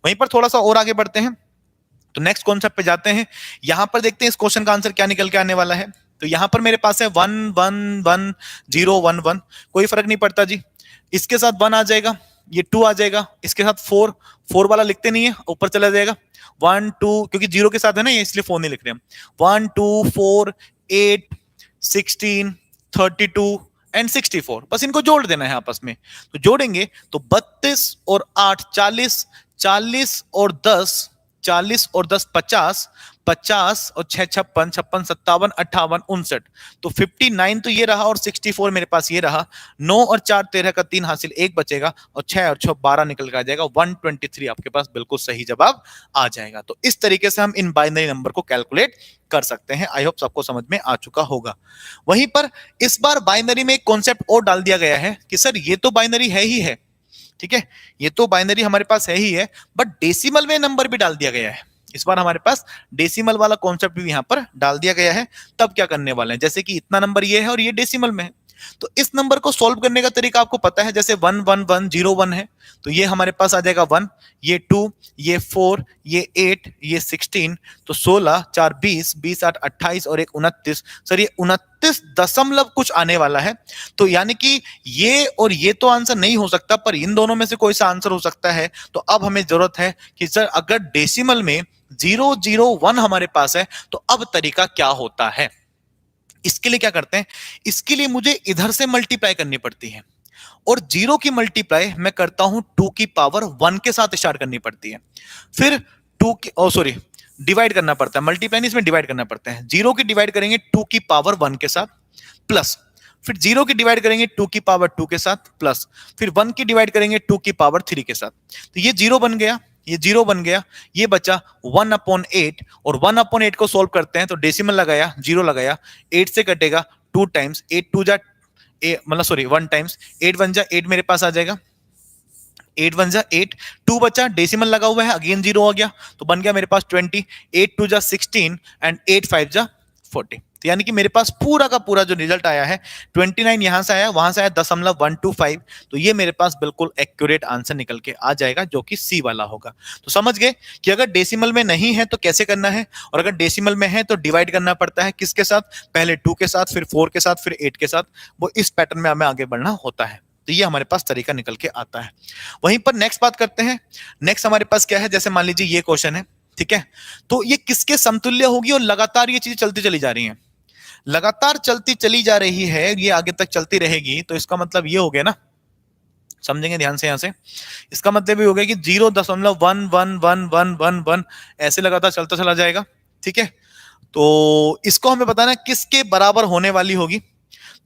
वहीं पर थोड़ा सा और आगे बढ़ते हैं, तो नेक्स्ट कॉन्सेप्ट पे जाते हैं। यहां पर देखते हैं इस क्वेश्चन का आंसर क्या निकल के आने वाला है। तो यहां पर मेरे पास है 1 1 1 0 1 1, कोई फर्क नहीं पड़ता जी, इसके साथ 1 आ जाएगा, ये 2 आ जाएगा, इसके साथ 4, 4 वाला लिखते नहीं है, ऊपर चला जाएगा 1 2, क्योंकि जीरो के साथ है ना ये, इसलिए 4 नहीं लिख रहे हम। 1 2 4 8 16 32 एंड 64, बस इनको जोड़ देना है आपस में। तो जोड़ेंगे तो 32 और 8 40, 40 और 10 40 और 10 50, 50 और 6 56, 56 57 58 59, तो 59 तो ये रहा, और 64 मेरे पास ये रहा। 9 और 4 13 का 3 हासिल, 1 बचेगा, और 6 और 6 12 निकल के आ जाएगा। 123 आपके पास बिल्कुल सही जवाब आ जाएगा। तो इस तरीके से हम इन बाइनरी नंबर को कैलकुलेट कर सकते हैं। आई होप सबको समझ में आ चुका होगा। वहीं पर इस बार बाइनरी में एक कॉन्सेप्ट और डाल दिया गया है कि सर ये तो बाइनरी है ही है, ठीक है, ये तो बाइनरी हमारे पास है ही है, बट डेसिमल में नंबर भी डाल दिया गया है। इस बार हमारे पास डेसिमल वाला कॉन्सेप्ट भी यहां पर डाल दिया गया है। तब क्या करने वाले हैं, जैसे कि इतना नंबर ये है और ये डेसिमल में है, तो इस नंबर को सॉल्व करने का तरीका आपको पता है। जैसे 1 1 1 0 1 है, तो ये हमारे पास आ जाएगा 1, ये 2, ये 4, ये 8, ये 16, तो 16 4 20, 20 8 28 और 1 29। सर ये 29 दशमलव कुछ आने वाला है, तो यानी कि ये और ये तो आंसर नहीं हो सकता, पर इन दोनों में से कोई सा आंसर हो सकता है। तो अब हमें जरूरत है कि सर अगर डेसिमल में 001 हमारे पास है, तो अब तरीका क्या होता है। इसके लिए क्या करते हैं, इसके लिए मुझे इधर से मल्टीप्लाई करनी पड़ती है, और जीरो की मल्टीप्लाई मैं करता हूं 2 की पावर 1 के साथ स्टार्ट करनी पड़ती है। फिर 2 की सॉरी डिवाइड करना पड़ता है, मल्टीप्लाई नहीं, इसमें डिवाइड करना पड़ता है। जीरो की डिवाइड करेंगे 2 की पावर 1 के साथ, प्लस फिर जीरो की डिवाइड करेंगे 2 की पावर 2 के साथ, प्लस फिर 1 की डिवाइड करेंगे 2 की पावर 3 के साथ। तो ये जीरो बन गया, ये जीरो बन गया, ये बचा 1/8, और 1/8 को सोल्व करते हैं तो डेसिमल लगाया, जीरो लगाया, 8 से कटेगा 2 टाइम्स, 8 2 जा मतलब सॉरी 1 टाइम्स, 8 1 जा 8 मेरे पास आ जाएगा, 8 1 जा 8, 2 बचा, डेसिमल लगा हुआ है, अगेन जीरो आ गया, तो बन गया मेरे पास 20, 8 2 जा 16 एंड 8 5 जा 40। तो यानी कि मेरे पास पूरा का पूरा जो रिजल्ट आया है 29 यहां से आया, वहां से आया 0.125, तो ये मेरे पास बिल्कुल एक्यूरेट आंसर निकल के आ जाएगा, जो कि सी वाला होगा। तो समझ गए कि अगर डेसिमल में नहीं है तो कैसे करना है, और अगर डेसिमल में है तो डिवाइड करना पड़ता है किसके साथ, पहले 2 के साथ, फिर 4 के साथ, फिर 8 के साथ। वो इस पैटर्न में हमें आगे बढ़ना होता है। तो ये हमारे पास तरीका निकल के आता है। वहीं पर नेक्स्ट बात करते हैं। नेक्स्ट हमारे पास क्या है, जैसे मान लीजिए ये क्वेश्चन है, ठीक है, तो ये किसके समतुल्य होगी, और लगातार ये चीजें चलती चली जा रही हैं, लगातार चलती चली जा रही है, ये आगे तक चलती रहेगी। तो इसका मतलब ये हो गया ना, समझेंगे ध्यान से, यहां से इसका मतलब ये हो गया कि 0.11111 ऐसे लगातार चलता चला जाएगा, ठीक है। तो इसको हमें बताना है किसके बराबर होने वाली होगी।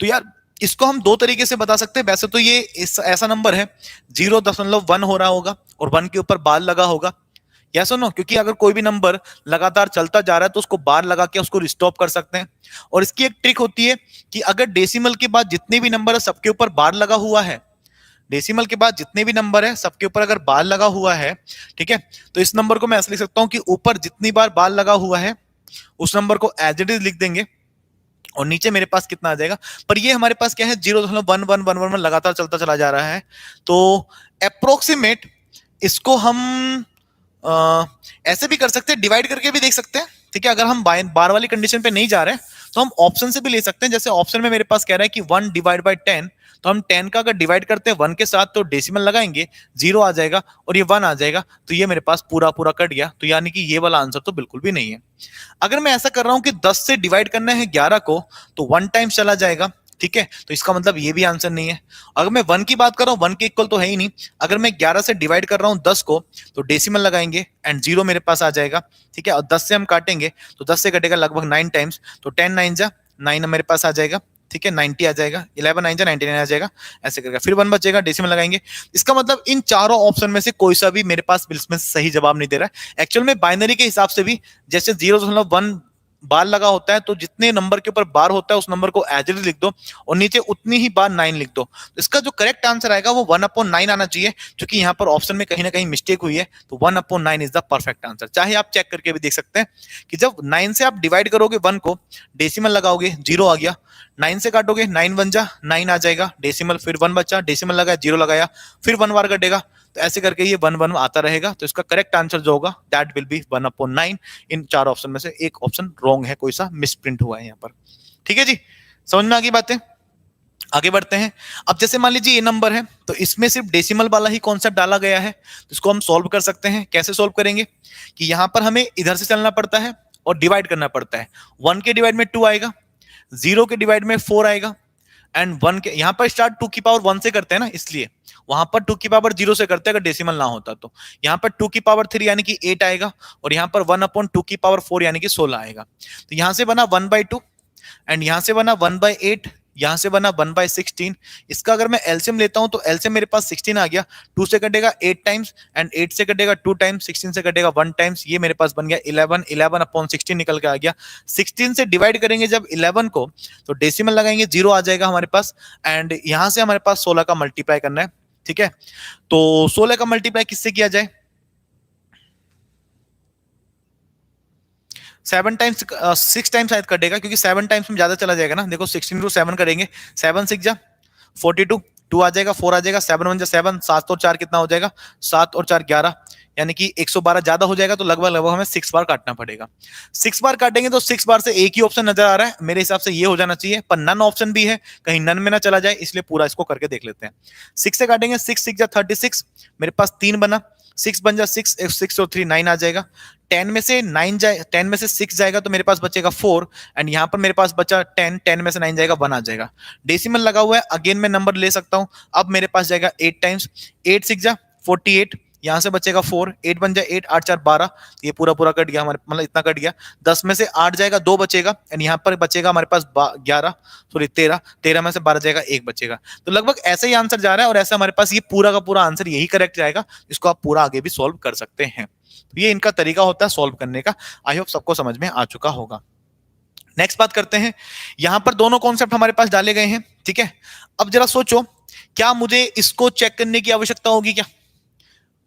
तो यार इसको हम दो तरीके से बता सकते हैं। वैसे तो ये ऐसा नंबर है 0.1 हो रहा होगा और 1 के ऊपर बार लगा होगा, या सुनो, क्योंकि अगर कोई भी नंबर लगातार चलता जा रहा है तो उसको बार लगा के उसको स्टॉप कर सकते हैं। और इसकी एक ट्रिक होती है कि अगर डेसिमल के बाद जितने भी नंबर है सबके ऊपर बार लगा हुआ है, डेसिमल के बाद जितने भी नंबर है सबके ऊपर अगर बार लगा हुआ है, ठीक है, तो इस नंबर को मैं ऐसे लिख सकता हूं कि ऊपर जितनी बार बार लगा हुआ है उस नंबर को एज इट इज लिख देंगे, और नीचे मेरे पास कितना आ जाएगा। पर ये हमारे पास क्या है, 0.1111 लगातार चलता चला जा रहा है। तो अप्रोक्सीमेट इसको हम ऐसे भी कर सकते हैं, डिवाइड करके भी देख सकते हैं, ठीक है। अगर हम बार वाली कंडीशन पे नहीं जा रहे हैं तो हम ऑप्शन से भी ले सकते हैं। जैसे ऑप्शन में मेरे पास कह रहा है कि 1 डिवाइड बाई 10, तो हम 10 का अगर डिवाइड करते हैं 1 के साथ तो डेसिमल लगाएंगे, 0 आ जाएगा और ये 1 आ जाएगा, तो ये मेरे पास पूरा पूरा कट गया। तो यानी कि ये वाला आंसर तो बिल्कुल भी नहीं है। अगर मैं ऐसा कर रहा हूं कि 10 से डिवाइड करना है 11 को, तो 1 टाइम्स चला जाएगा, ठीक है, तो इसका मतलब ये भी आंसर नहीं है। अगर मैं 1 की बात कर रहा हूं, 1 के इक्वल तो है ही नहीं। अगर मैं 11 से डिवाइड कर रहा हूं 10 को, तो डेसिमल लगाएंगे एंड 0 मेरे पास आ जाएगा, ठीक है, और 10 से हम काटेंगे तो 10 से कटेगा लगभग 9 टाइम्स, तो 10 9 जा 9 मेरे पास आ जाएगा, ठीक है, 90 आ जाएगा, 11 9 जा 99 आ जाएगा, ऐसे करके फिर 1 बचेगा, डेसिमल लगाएंगे। इसका मतलब इन चारों ऑप्शन में से कोई सा भी मेरे पास इसमें सही जवाब नहीं दे रहा है। एक्चुअल में बाइनरी के हिसाब से भी जैसे 0.1 बार लगा होता है तो जितने नंबर के ऊपर बार होता है उस नंबर को एज इट इज लिख दो और नीचे उतनी ही बार 9 लिख दो। तो इसका जो करेक्ट आंसर आएगा वो 1/9 आना चाहिए, क्योंकि यहाँ पर ऑप्शन में कहीं ना कहीं मिस्टेक हुई है। तो 1/9 इज द परफेक्ट आंसर। चाहे आप चेक करके भी देख सकते हैं कि जब 9 से आप डिवाइड करोगे 1 को, डेसिमल लगाओगे 0 आ गया, 9 से काटोगे 9 1 जा 9 आ जाएगा, डेसिमल फिर 1 बचा, डेसिमल लगाया 0 लगाया, फिर 1 बार कटेगा, तो ऐसे करके ये 1 1 आता रहेगा। तो इसका करेक्ट आंसर जो होगा that will be 1/9। In 4 option में से एक ऑप्शन रॉन्ग है, कोई सा मिसप्रिंट हुआ है यहाँ पर। ठीक है जी, समझ में आ गई बातें? आगे बढ़ते हैं। अब जैसे मान लीजिए ये नंबर है तो इसमें सिर्फ डेसिमल वाला ही कॉन्सेप्ट डाला गया है, तो इसको हम सॉल्व कर सकते हैं। कैसे सॉल्व करेंगे कि यहां पर हमें इधर से चलना पड़ता है और डिवाइड करना पड़ता है। 1 के डिवाइड में 2 आएगा, 0 के डिवाइड में 4 आएगा, एंड 1 के यहाँ पर स्टार्ट 2 की पावर 1 से करते हैं ना, इसलिए वहां पर 2 की पावर 0 से करते हैं अगर डेसिमल ना होता तो। यहाँ पर 2 की पावर 3 यानी कि 8 आएगा, और यहाँ पर 1/2 की पावर 4 यानी कि 16 आएगा। तो यहाँ से बना 1/2 एंड यहां से बना 1/8, यहां से बना 1/16। इसका अगर मैं एलसीएम लेता हूं तो एलसीएम मेरे पास 16 आ गया। 2 से कटेगा 8 टाइम्स एंड 8 से कटेगा 2 टाइम्स, 16 से कटेगा 1 टाइम्स, ये मेरे पास बन गया 11। 11/16 निकल के आ गया। 16 से डिवाइड करेंगे जब 11 को तो डेसिमल लगाएंगे 0 आ जाएगा हमारे पास, एंड यहां से हमारे पास 16 का मल्टीप्लाई करना है। ठीक है, तो 16 का मल्टीप्लाई किससे किया जाए? 7 टाइम्स 6 टाइम्स शायद कटेगा, क्योंकि 7 टाइम्स में ज्यादा चला जाएगा ना। देखो 16 टू 7 करेंगे, 7 6 जा 42, 2 आ जाएगा, 4 आ जाएगा, 7 1 जा 7, 7 और 4 कितना हो जाएगा? 7 और 4 11, यानी कि 112 ज्यादा हो जाएगा। तो लगभग लगभग हमें 6 बार काटना पड़ेगा। 6 बार काटेंगे तो 6 बार से एक ही ऑप्शन नजर आ रहा है, मेरे हिसाब से ये हो जाना चाहिए, पर नन ऑप्शन भी है, कहीं नन में ना चला जाए, इसलिए पूरा इसको करके देख लेते हैं। 6 से काटेंगे, 6 6 जा 36, मेरे पास 3 बना, 6 बन जा 6, 6 और 3 9 आ जाएगा। 10 में से 9 जाए, 10 में से 6 जाएगा तो मेरे पास बचेगा 4, एंड यहाँ पर मेरे पास बचा 10, 10 में से 9 जाएगा 1 आ जाएगा। डेसिमल लगा हुआ है, अगेन मैं नंबर ले सकता हूं। अब मेरे पास जाएगा 8 टाइम्स, 8 6 जा 48, यहां से बचेगा 4, 8 बन जाए 8, 8 4 12, ये पूरा पूरा कट गया हमारे, मतलब इतना कट गया। 10 में से 8 जाएगा 2 बचेगा, एंड यहाँ पर बचेगा हमारे पास 11, सॉरी 13, 13 में से 12 जाएगा 1 बचेगा। तो लगभग ऐसे ही आंसर जा रहा है, और ऐसा हमारे पास ये पूरा का पूरा आंसर यही करेक्ट जाएगा, इसको आप पूरा आगे भी सॉल्व कर सकते हैं। तो ये इनका तरीका होता है सॉल्व करने का। आई होप सबको समझ में आ चुका होगा। नेक्स्ट बात करते हैं, यहां पर दोनों कॉन्सेप्ट हमारे पास डाले गए हैं। ठीक है, अब जरा सोचो, क्या मुझे इसको चेक करने की आवश्यकता होगी क्या?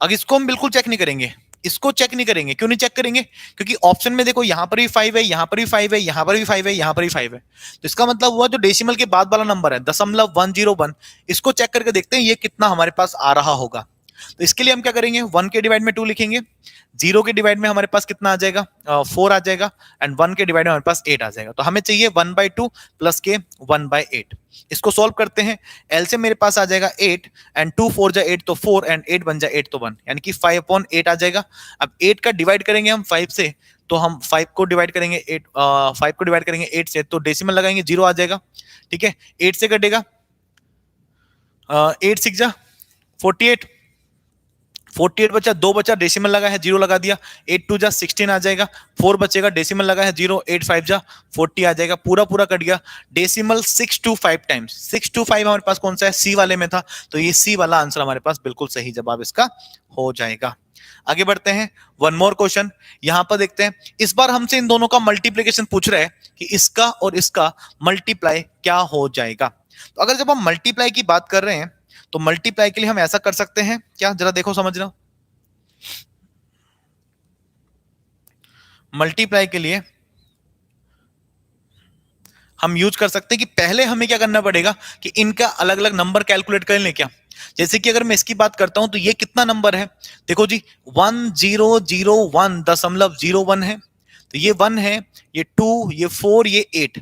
अगर इसको हम बिल्कुल चेक नहीं करेंगे, इसको चेक नहीं करेंगे। क्यों नहीं चेक करेंगे? क्योंकि ऑप्शन में देखो यहां पर भी 5 है, यहां पर भी 5 है, यहां पर भी 5 है, यहां पर भी 5 है। तो इसका मतलब हुआ जो डेसिमल के बाद वाला नंबर है 0.101, इसको चेक करके देखते हैं ये कितना हमारे पास आ रहा होगा। तो इसके लिए हम क्या करेंगे, 1 के डिवाइड में 2 लिखेंगे, 0 के डिवाइड में हमारे पास कितना आ जाएगा? 4 आ जाएगा, एंड 1 के डिवाइड में हमारे पास 8 आ जाएगा। तो हमें चाहिए 1/2 प्लस के 1/8। इसको सॉल्व करते हैं। एल से मेरे पास आ जाएगा 8, एंड 2 4 जा 8 तो 4, एंड 8 बन जाए 8 तो 1, यानी कि 5/8 आ जाएगा। अब 8 का डिवाइड करेंगे हम 5 से, तो हम 5 को डिवाइड करेंगे 8, 5 को डिवाइड करेंगे 8 से, तो डेसिमल लगाएंगे 0 आ जाएगा। ठीक है, 8 से कटेगा 8 6 जा 48, 48 बचा, 2 बचा, डेसिमल लगा है 0 लगा दिया, 8 2 जा 16 आ जाएगा, 4 बचेगा, डेसिमल लगा है 0, 8 5 जा 40 आ जाएगा, पूरा पूरा कट गया। डेसिमल 6 to 5 टाइम्स, 6 to 5 हमारे पास कौन सा है? सी वाले में था, तो ये सी वाला आंसर हमारे पास बिल्कुल सही जवाब इसका हो जाएगा। आगे बढ़ते हैं, वन मोर क्वेश्चन यहां पर देखते हैं। इस बार हमसे इन दोनों का मल्टीप्लीकेशन पूछ रहा है कि इसका और इसका मल्टीप्लाई क्या हो जाएगा। तो अगर जब हम मल्टीप्लाई की बात कर रहे हैं तो मल्टीप्लाई के लिए हम ऐसा कर सकते हैं क्या, जरा देखो समझना। मल्टीप्लाई के लिए हम यूज कर सकते हैं कि पहले हमें क्या करना पड़ेगा कि इनका अलग अलग नंबर कैलकुलेट कर लें क्या। जैसे कि अगर मैं इसकी बात करता हूं तो ये कितना नंबर है, देखो जी 1001.01 है, तो ये 1 है, ये 2, ये 4, ये 8,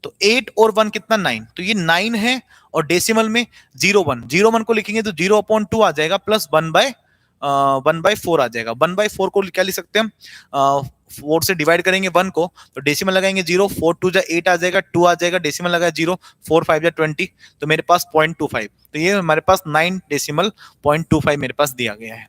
तो 8 और 1 कितना 9, तो ये 9 है, और डेसिमल में 01 को लिखेंगे तो 0/2 आ जाएगा, प्लस 1/4 आ जाएगा। 1/4 को क्या लिख सकते हैं हम, 4 से डिवाइड करेंगे 1 को, तो डेसिमल लगाएंगे 0, 4 2 जा 8 आ जाएगा, 2 आ जाएगा, डेसिमल लगाया 0, 4 5 जा 20, तो मेरे पास 0.25, तो ये हमारे पास 9 डेसिमल 0.25 मेरे पास दिया गया है।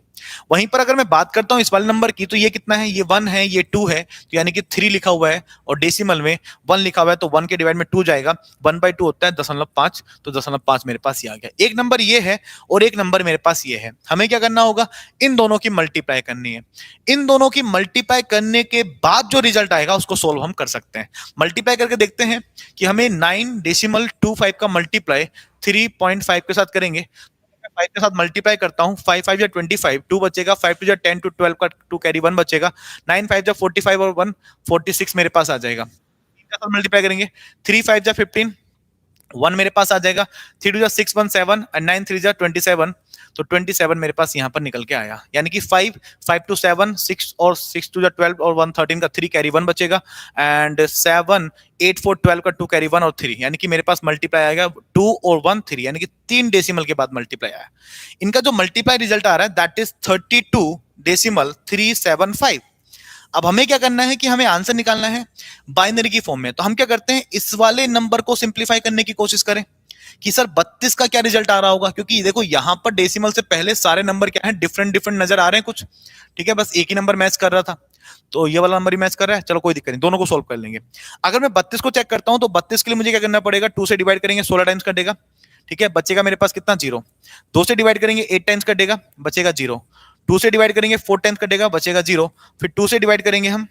वहीं पर अगर मैं बात करता हूं इस वाले नंबर की, तो ये कितना है, ये 1 है, ये 2 है, तो यानी कि 3 लिखा हुआ है और डेसिमल में 1 लिखा हुआ है, तो 1 के डिवाइड में 2 जाएगा, 1/2 होता है 0.5, तो 0.5 मेरे पास ये आ गया। एक नंबर ये है और एक नंबर मेरे पास ये है। हमें क्या करना होगा, इन दोनों की मल्टीप्लाई करनी है। इन दोनों की मल्टीप्लाई करने के बाद जो रिजल्ट आएगा उसको सोल्व हम कर सकते हैं। मल्टीप्लाई करके देखते हैं कि हमें 9.25 का मल्टीप्लाई 3.5 के साथ करेंगे। 5 के साथ मल्टीप्लाई करता हूँ, 5 5 जा 25, 2 बचेगा, 5 2 जा 10, टू 12 का 2 कैरी 1 बचेगा, 9 5 जा 45 और 1 46 मेरे पास आ जाएगा। 3 के साथ मल्टीप्लाई करेंगे, 3 5 जा 15, 1 मेरे पास आ जाएगा, 3 2 जा 6 1 7 और 9 3 जा 27, तो 27 मेरे पास यहाँ पर निकल के आया। यानी कि 5 5 2 7 6 और 6 2 जा 12 और 1 13 का 3 कैरी 1 बचेगा, एंड 7 8 4 12 का 2 कैरी 1 और 3, यानी कि मेरे पास मल्टीप्लाई आएगा 2 और 1 3, यानी कि 3 डेसिमल के बाद मल्टीप्लाई आया। इनका जो मल्टीप्लाई रिजल्ट आ रहा है दैट इज 32.375। अब हमें क्या करना है कि हमें आंसर निकालना है बाइनरी की फॉर्म में। तो हम क्या करते हैं, इस वाले नंबर को सिंप्लीफाई करने की कोशिश करें कि सर 32 का क्या रिजल्ट आ रहा होगा, क्योंकि देखो यहां पर डेसिमल से पहले सारे नंबर क्या है, डिफरेंट डिफरेंट नजर आ रहे हैं कुछ, ठीक है, बस एक ही नंबर मैच कर रहा था, तो ये वाला नंबर ही मैच कर रहा है, चलो कोई दिक्कत नहीं, दोनों को सोल्व कर लेंगे। अगर मैं 32 को चेक करता हूं तो 32 के लिए मुझे क्या करना पड़ेगा, 2 से डिवाइड करेंगे 16 टाइम्स कटेगा, ठीक है, बचेगा मेरे पास कितना, 0। 2 से डिवाइड करेंगे 8 टाइम्स कटेगा, बचेगा 0। 2 से डिवाइड करेंगे 4 टाइम्स कटेगा, बचेगा 0। फिर 2 से डिवाइड करेंगे हम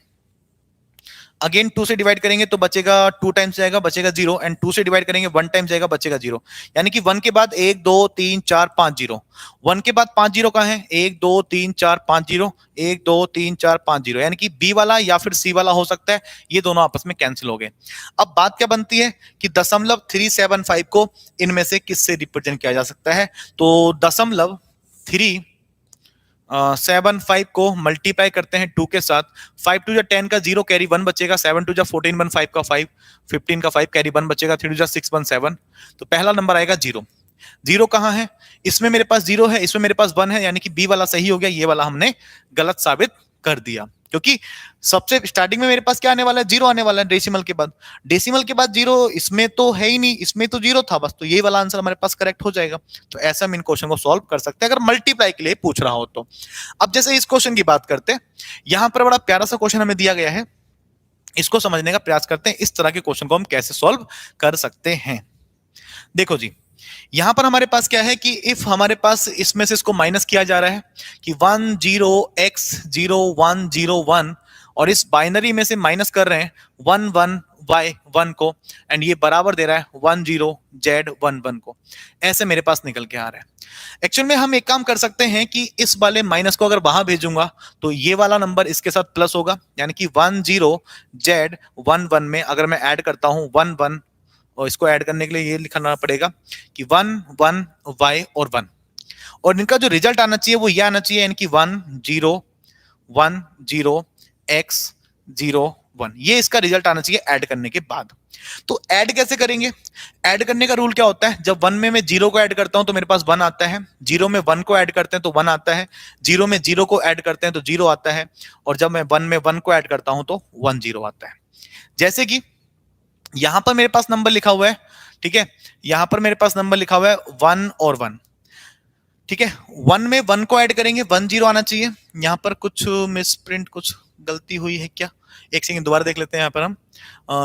अगेन, 2 से डिवाइड करेंगे तो बचेगा 2 टाइम्स जाएगा, बचेगा 0, एंड 2 से डिवाइड करेंगे 1 टाइम्स जाएगा, बचेगा 0। यानी कि 1 के बाद 1 2 3 4 5 0, 1 के बाद 5 0 कहां है, 1 2 3 4 5 0, 1 2 3 4 5 0, यानी कि बी वाला या फिर सी वाला हो सकता है, ये दोनों आपस में कैंसिल हो गए। अब बात क्या बनती है कि 0.375 को इनमें से किससे रिप्रेजेंट किया जा सकता है, तो 0.375 को मल्टीप्लाई करते हैं 2 के साथ, 5 2 जा 10 का 0 कैरी 1 बचेगा, 7 2 जा 14 1 5 का 5, 15 का 5 कैरी 1 बचेगा, 3 2 जा 6 1 7, तो पहला नंबर आएगा 0। 0 कहां है, इसमें मेरे पास 0 है, इसमें मेरे पास 1 है, यानी कि बी वाला सही हो गया, ये वाला हमने गलत साबित कर दिया, क्योंकि सबसे स्टार्टिंग में मेरे पास क्या आने वाला है, 0 आने वाला है डेसिमल के बाद। डेसिमल के बाद 0 इसमें तो है ही नहीं, इसमें तो 0 था बस, तो ये वाला आंसर हमारे पास करेक्ट हो जाएगा। तो ऐसा हम इन क्वेश्चन को सॉल्व कर सकते हैं अगर मल्टीप्लाई के लिए पूछ रहा हो तो। अब जैसे इस क्वेश्चन की बात करते हैं, यहां पर बड़ा प्यारा सा क्वेश्चन हमें दिया गया है, इसको समझने का प्रयास करते हैं, इस तरह के क्वेश्चन को हम कैसे सॉल्व कर सकते हैं। देखो जी, यहां पर हमारे पास क्या है कि इफ हमारे पास इसमें से इसको माइनस किया जा रहा है कि 10x0101 और इस बाइनरी में से माइनस कर रहे हैं 11y1 को, एंड ये बराबर दे रहा है 10z11 को, ऐसे मेरे पास निकल के आ रहा है। एक्चुअल में हम एक काम कर सकते हैं कि इस वाले माइनस को अगर वहां भेजूंगा तो ये वाला नंबर इसके साथ प्लस होगा, यानी कि 10z11 में अगर मैं ऐड करता हूं 1 1, और इसको ऐड करने के लिए ये लिखना पड़ेगा कि 1 1 y और 1, और इनका जो रिजल्ट आना चाहिए वो ये आना चाहिए, यानी कि 1 0 1 0 x 0 1, ये इसका रिजल्ट आना चाहिए ऐड करने के बाद। तो ऐड कैसे करेंगे, ऐड करने का रूल क्या होता है, जब 1 में मैं 0 को ऐड करता हूं तो मेरे पास 1 आता है, 0 में 1 को ऐड करते हैं तो 1 आता है, 0 में 0 को ऐड करते हैं तो 0 आता है, और जब मैं 1 में 1 को ऐड करता हूं तो 1 0 आता है। जैसे कि यहां पर मेरे पास नंबर लिखा हुआ है, ठीक है, यहां पर मेरे पास नंबर लिखा हुआ है 1 और 1, ठीक है, 1 में 1 को ऐड करेंगे 1 0 आना चाहिए, यहां पर कुछ मिसप्रिंट, कुछ गलती हुई है क्या, एक सेकंड दोबारा देख लेते हैं। यहां पर हम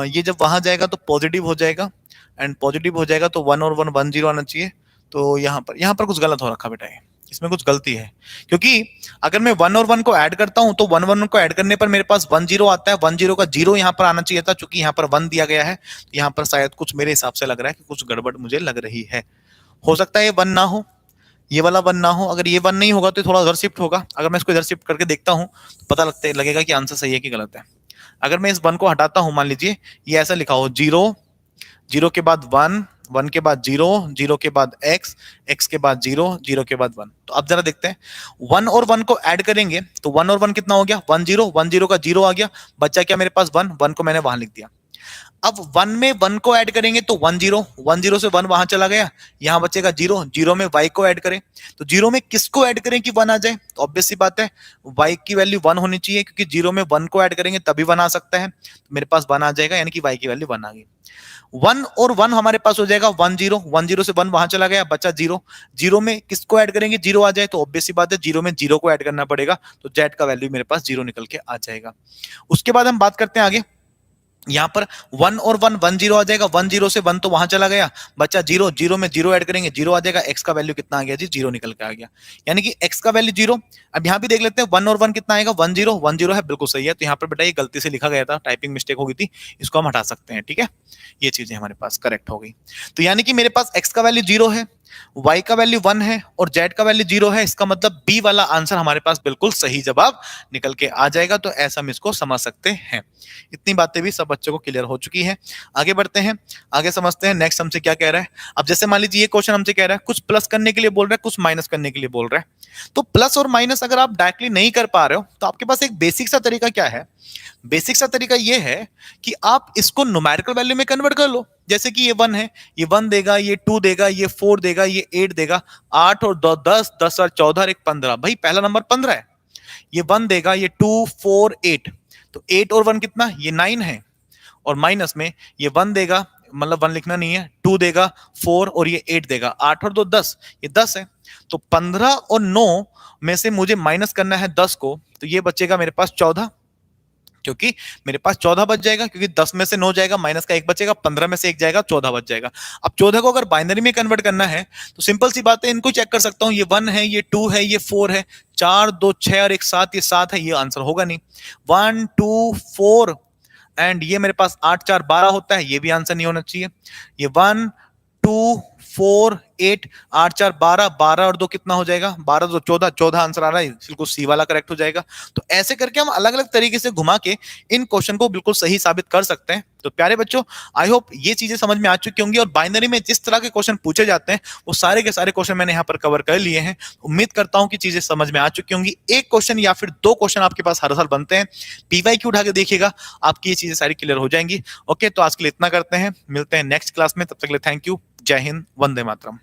ये जब वहां जाएगा तो पॉजिटिव हो जाएगा, एंड पॉजिटिव हो जाएगा तो 1 और 1 1 0 आना चाहिए, तो यहां पर कुछ गलत हो रखा बेटा, इसमें कुछ गलती है, क्योंकि अगर मैं 1 और 1 को ऐड करता हूं तो 1 1 को ऐड करने पर मेरे पास 1 0 आता है, 1 0 का 0 यहां पर आना चाहिए था, क्योंकि यहां पर 1 दिया गया है, तो यहां पर शायद कुछ मेरे हिसाब से लग रहा है कि कुछ गड़बड़ मुझे लग रही है, हो सकता है ये 1 ना हो, ये वाला 1 ना हो, अगर ये 1 नहीं होगा तो थोड़ा उधर शिफ्ट होगा, अगर मैं इसको इधर शिफ्ट करके देखता हूं तो पता लगेगा कि आंसर सही है कि गलत है। अगर मैं इस 1 को हटाता हूं, मान लीजिए ये ऐसा लिखा हो 0 0 के बाद 1 1 के बाद 0 0 के बाद x x के बाद 0 0 के बाद 1, तो अब जरा देखते हैं 1 और 1 को ऐड करेंगे तो 1 और 1 कितना हो गया, 1 0 1 0 का 0 आ गया, बच्चा क्या मेरे पास 1 1 को मैंने वहां लिख दिया। अब 1 में 1 को ऐड करेंगे तो 1 0, 1 0 से 1 वहां चला गया, यहां बचेगा 0, 0 में y को ऐड करें, तो 0 में किसको ऐड करें कि 1 आ जाए, तो ऑब्वियस सी बात है y की वैल्यू 1 होनी चाहिए, क्योंकि 0 में 1 को ऐड करेंगे तभी 1 आ सकता है, तो मेरे पास 1 आ जाएगा, यानी कि y की वैल्यू 1 आ गई। 1 और 1 हमारे पास हो जाएगा 1 0, 1 0 से 1 वहां चला गया, बचा 0, 0 में किसको ऐड करेंगे 0 आ जाए, तो ऑब्वियस सी बात है 0 में 0 को ऐड करना पड़ेगा, तो z का वैल्यू मेरे पास 0 निकल के आ जाएगा। उसके बाद हम बात करते हैं आगे, यहां पर 1 और 1 1 0 आ जाएगा, 1 0 से 1 तो वहां चला गया, बचा 0, 0 में 0 ऐड करेंगे 0 आ जाएगा, x का वैल्यू कितना आ गया जी 0 निकल के आ गया, यानी कि x का वैल्यू 0। अब यहां भी देख लेते हैं 1 और 1 कितना आएगा, 1 0, 1 0 है, बिल्कुल सही है, तो यहां पर बेटा ये गलती से लिखा गया था, टाइपिंग मिस्टेक हो गई थी, इसको हम हटा सकते हैं, ठीक है, ये चीजें हमारे पास करेक्ट हो गई। तो यानी कि मेरे पास x का वैल्यू 0 है, y का वैल्यू 1 है और z का वैल्यू 0 है, इसका मतलब b वाला आंसर हमारे पास बिल्कुल सही जवाब निकल के आ जाएगा, तो ऐसा हम इसको समझ सकते हैं। इतनी बातें भी सब बच्चों को क्लियर हो चुकी है। आगे बढ़ते हैं, आगे समझते हैं नेक्स्ट हमसे क्या कह रहा है। अब जैसे मान लीजिए ये क्वेश्चन हमसे कह रहा है कुछ प्लस करने के लिए बोल रहा है, कुछ माइनस करने के लिए बोल रहा है, तो प्लस और माइनस अगर आप डायरेक्टली नहीं कर पा रहे हो तो आपके पास एक बेसिक सा तरीका क्या है, बेसिक सा तरीका ये है कि आप इसको न्यूमेरिकल वैल्यू में कन्वर्ट कर लो। जैसे कि ये 1 है, ये 1 देगा, ये 2 देगा, ये 4 देगा, ये 8 देगा, 8 और 2 10, 10 और 14 और 1 15, भाई पहला नंबर 15 है, ये 1 देगा, ये 2 4 8, तो 8 और 1 कितना, ये 9 है, और माइनस में ये 1 देगा, मतलब 1 लिखना नहीं है, 2 देगा 4 और ये 8 देगा, 8 और 2 10, ये 10 है, तो 15 और 9 में से मुझे माइनस करना है 10 को, तो ये बचेगा मेरे पास 14, क्योंकि मेरे पास 14 बच जाएगा, क्योंकि 10 में से 9 जाएगा, माइनस का 1 बचेगा, 15 में से 1 जाएगा, 14 बच जाएगा। अब 14 को अगर बाइनरी में कन्वर्ट करना है तो सिंपल सी बात है, इनको चेक कर सकता हूं, ये 1 है, ये 2 है, ये 4 है, 4 2 6 और 1 7, ये 7 है, ये आंसर होगा नहीं। 1 2 4 एंड ये मेरे पास 8 4 12 होता है, ये भी आंसर नहीं होना चाहिए। ये 1 2 4 8 8 4 12, 12 और 2 कितना हो जाएगा, 12 2 14, 14 आंसर आ रहा है, बिल्कुल सी वाला करेक्ट हो जाएगा। तो ऐसे करके हम अलग अलग तरीके से घुमा के इन क्वेश्चन को बिल्कुल सही साबित कर सकते हैं। तो प्यारे बच्चों, आई होप ये चीजें समझ में आ चुकी होंगी, और बाइनरी में जिस तरह के क्वेश्चन पूछे जाते हैं वो सारे के सारे क्वेश्चन मैंने यहाँ पर कवर कर लिए हैं। उम्मीद करता हूं कि चीजें समझ में आ चुकी होंगी। एक क्वेश्चन या फिर 2 क्वेश्चन आपके पास हर साल बनते हैं, पीवाईक्यू उठा के देखिएगा, आपकी ये चीजें सारी क्लियर हो जाएंगी। ओके, तो आज के लिए इतना करते हैं, मिलते हैं नेक्स्ट क्लास में, तब तक के लिए थैंक यू, जय हिंद, वंदे मातरम।